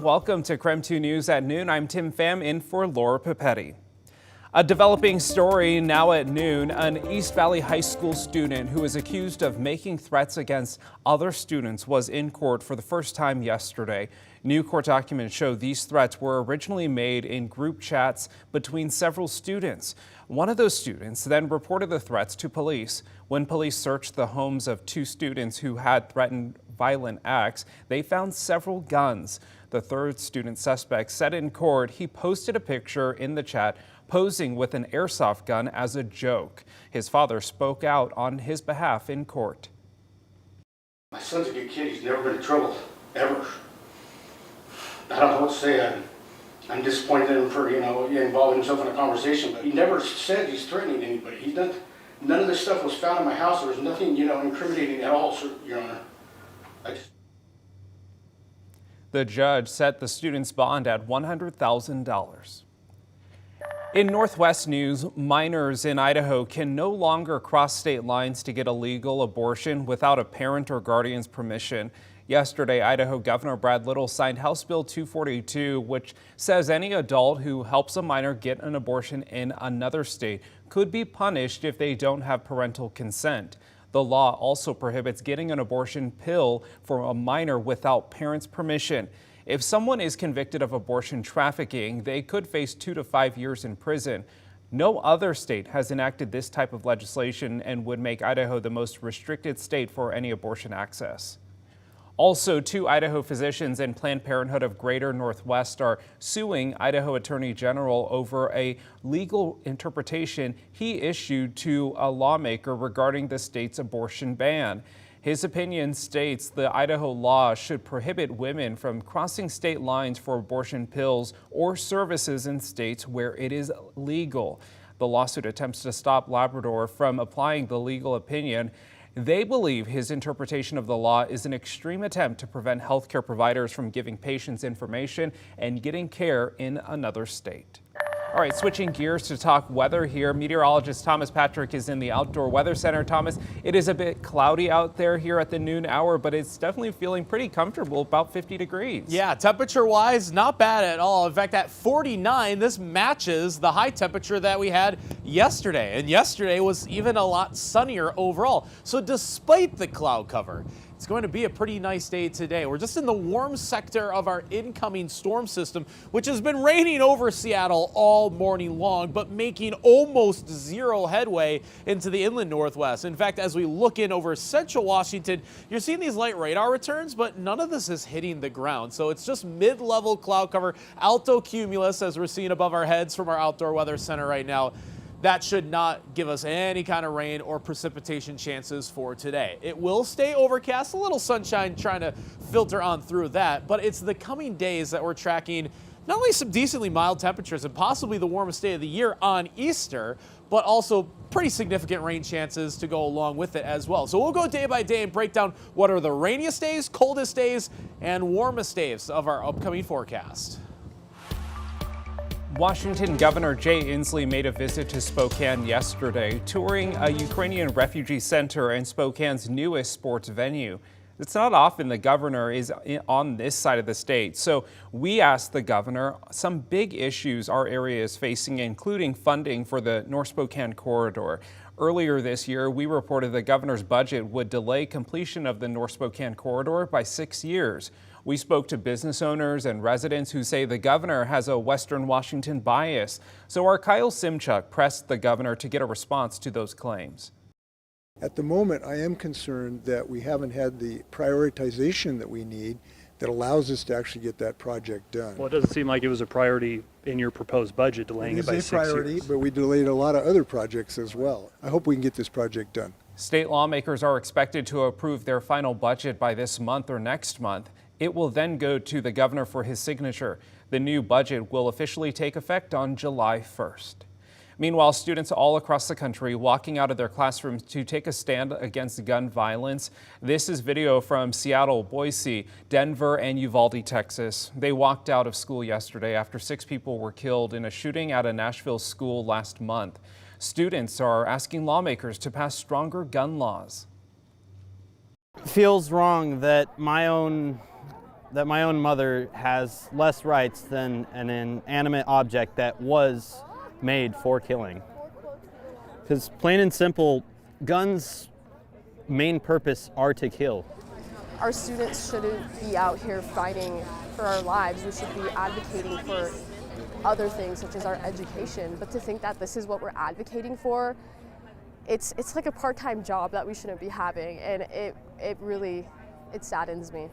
Welcome to KREM 2 News at noon. I'm Tim Pham in for Laura Papetti. A developing story now at noon. An East Valley High School student who is accused of making threats against other students was in court for the first time yesterday. New court documents show these threats were originally made in group chats between several students. One of those students then reported the threats to police. When police searched the homes of two students who had threatened violent acts, they found several guns. The third student suspect said in court he posted a picture in the chat posing with an airsoft gun as a joke. His father spoke out on his behalf in court. My son's a good kid. He's never been in trouble, ever. I don't know what to say. I'm disappointed in him for, involving himself in a conversation, but he never said he's threatening anybody. He's done, none of this stuff was found in my house. There was nothing, incriminating at all, Your Honor. The judge set the student's bond at $100,000. In Northwest news, minors in Idaho can no longer cross state lines to get a legal abortion without a parent or guardian's permission. Yesterday, Idaho Governor Brad Little signed House Bill 242, which says any adult who helps a minor get an abortion in another state could be punished if they don't have parental consent. The law also prohibits getting an abortion pill for a minor without parents' permission. If someone is convicted of abortion trafficking, they could face 2 to 5 years in prison. No other state has enacted this type of legislation and would make Idaho the most restricted state for any abortion access. Also, 2 Idaho physicians and Planned Parenthood of Greater Northwest are suing Idaho Attorney General over a legal interpretation he issued to a lawmaker regarding the state's abortion ban. His opinion states the Idaho law should prohibit women from crossing state lines for abortion pills or services in states where it is legal. The lawsuit attempts to stop Labrador from applying the legal opinion. They believe his interpretation of the law is an extreme attempt to prevent healthcare providers from giving patients information and getting care in another state. All right, switching gears to talk weather here. Meteorologist Thomas Patrick is in the Outdoor Weather Center. Thomas, it is a bit cloudy out there here at the noon hour, but it's definitely feeling pretty comfortable, about 50 degrees. Yeah, temperature-wise, not bad at all. In fact, at 49, this matches the high temperature that we had yesterday. And yesterday was even a lot sunnier overall. So despite the cloud cover, it's going to be a pretty nice day today. We're just in the warm sector of our incoming storm system, which has been raining over Seattle all morning long, but making almost zero headway into the inland northwest. In fact, as we look in over central Washington, you're seeing these light radar returns, but none of this is hitting the ground. So it's just mid-level cloud cover, alto cumulus, as we're seeing above our heads from our Outdoor Weather Center right now. That should not give us any kind of rain or precipitation chances for today. It will stay overcast, a little sunshine trying to filter on through that, but it's the coming days that we're tracking not only some decently mild temperatures and possibly the warmest day of the year on Easter, but also pretty significant rain chances to go along with it as well. So we'll go day by day and break down what are the rainiest days, coldest days, and warmest days of our upcoming forecast. Washington Governor Jay Inslee made a visit to Spokane yesterday, touring a Ukrainian refugee center and Spokane's newest sports venue. It's not often the governor is on this side of the state, so we asked the governor some big issues our area is facing, including funding for the North Spokane corridor. Earlier this year, we reported the governor's budget would delay completion of the North Spokane corridor by 6 years. We spoke to business owners and residents who say the governor has a Western Washington bias. So our Kyle Simchuk pressed the governor to get a response to those claims. At the moment, I am concerned that we haven't had the prioritization that we need that allows us to actually get that project done. Well, it doesn't seem like it was a priority in your proposed budget, delaying it by 6 years. It is a priority, but we delayed a lot of other projects as well. I hope we can get this project done. State lawmakers are expected to approve their final budget by this month or next month. It will then go to the governor for his signature. The new budget will officially take effect on July 1st. Meanwhile, students all across the country walking out of their classrooms to take a stand against gun violence. This is video from Seattle, Boise, Denver, and Uvalde, Texas. They walked out of school yesterday after 6 people were killed in a shooting at a Nashville school last month. Students are asking lawmakers to pass stronger gun laws. Feels wrong that my own that my own mother has less rights than an inanimate object that was made for killing. Because plain and simple, guns' main purpose are to kill. Our students shouldn't be out here fighting for our lives. We should be advocating for other things such as our education. But to think that this is what we're advocating for, it's like a part-time job that we shouldn't be having, and it saddens me.